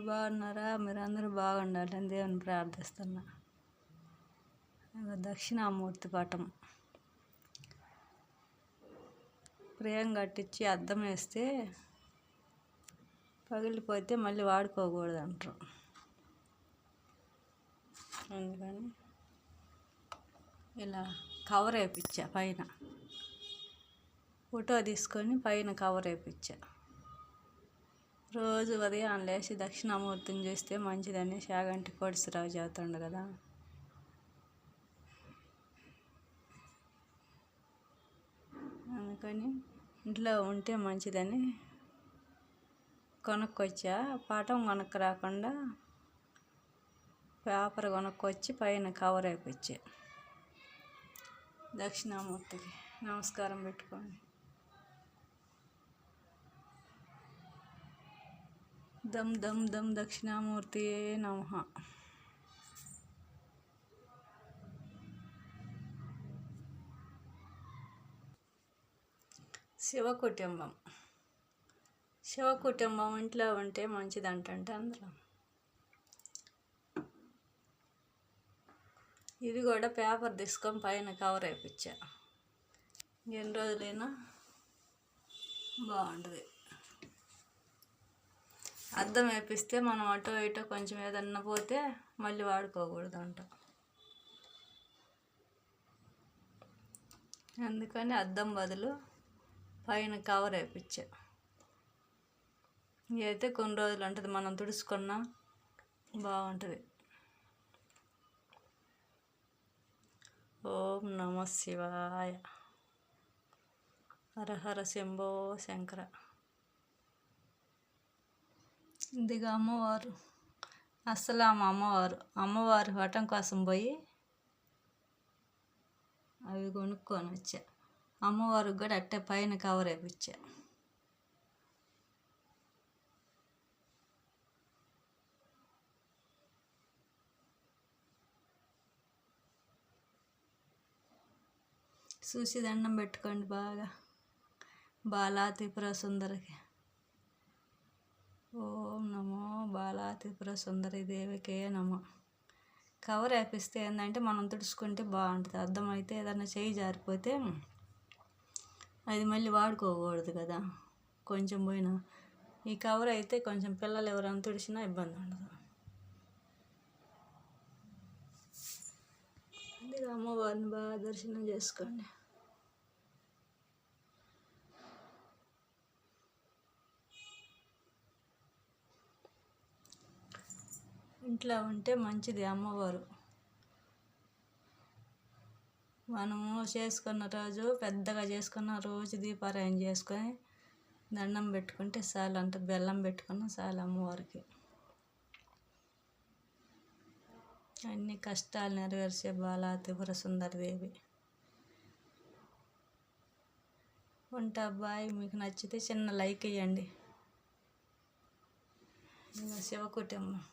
బాగున్నారా? మీరందరూ బాగుండాలని దేవుని ప్రార్థిస్తున్నా. దక్షిణామూర్తి పటం ప్రేమ కట్టించి అద్దం వేస్తే పగిలిపోతే మళ్ళీ వాడుకోకూడదు అంటారు. అందుకని ఇలా కవర్ వేయించా, పైన ఫోటో తీసుకొని పైన కవర్ వేయించా. రోజు ఉదయం లేచి దక్షిణామూర్తిని చూస్తే మంచిదని చాగంటి కోటేశ్వరరావు చెబుతుండు కదా. అందుకని ఇంట్లో ఉంటే మంచిదని కొనుక్కొచ్చా. పటం కొనుక్కు రాకుండా పేపర్ కొనుక్కొచ్చి పైన కవర్ వేయించా. దక్షిణామూర్తికి నమస్కారం పెట్టుకోండి. దమ్ దమ్ దమ్ దక్షిణామూర్తి నమః. శివ కుటుంబం ఇంట్లో ఉంటే మంచిది అంటే అందరం. ఇది కూడా పేపర్ తీసుకొని పైన కవర్ వేయించా. ఎన్ని రోజులైనా బాగుంటుంది. అద్దం వేపిస్తే మనం అటో ఇటో కొంచెం ఏదన్నా పోతే మళ్ళీ వాడుకోకూడదు అంట. అందుకని అద్దం బదులు పైన కవర్ వేయించా. ఇదైతే కొన్ని రోజులు ఉంటుంది, మనం తుడుచుకున్నా బాగుంటుంది. ఓం నమ శివాయ. హర హర శంభో శంకర. ఇదిగా అమ్మవారు, అసలు అమ్మవారు పటం కోసం పోయి అవి కొనుక్కొని వచ్చా. అమ్మవారికి కూడా అట్టే పైన కవర్ వేయించా. చూసి దండం పెట్టుకోండి బాగా. బాలా త్రిపుర సుందరికి. ఓం నమో బాలా త్రిపుర సుందరి దేవికే నమో. కవర్ వేపిస్తే ఏంటంటే మనం తుడుచుకుంటే బాగుంటుంది. అద్దం అయితే ఏదైనా చేయి జారిపోతే అది మళ్ళీ వాడుకోకూడదు కదా, కొంచెం పోయినా. ఈ కవర్ అయితే కొంచెం పిల్లలు ఎవరైనా తుడిచినా ఇబ్బంది ఉండదు. అందుకే అమ్మవారిని బాగా దర్శనం చేసుకోండి. ఇంట్లో ఉంటే మంచిది అమ్మవారు. మనము చేసుకున్న రోజు పెద్దగా చేసుకున్న రోజు దీపారాయణ చేసుకొని దండం పెట్టుకుంటే చాలు అంట. బెల్లం పెట్టుకున్న చాలు అమ్మవారికి. అన్ని కష్టాలు నెరవేర్చే బాలా త్రిపుర సుందరదేవి. ఉంటా బాయ్. మీకు నచ్చితే చిన్న లైక్ ఇవ్వండి. శివ కుటుంబం.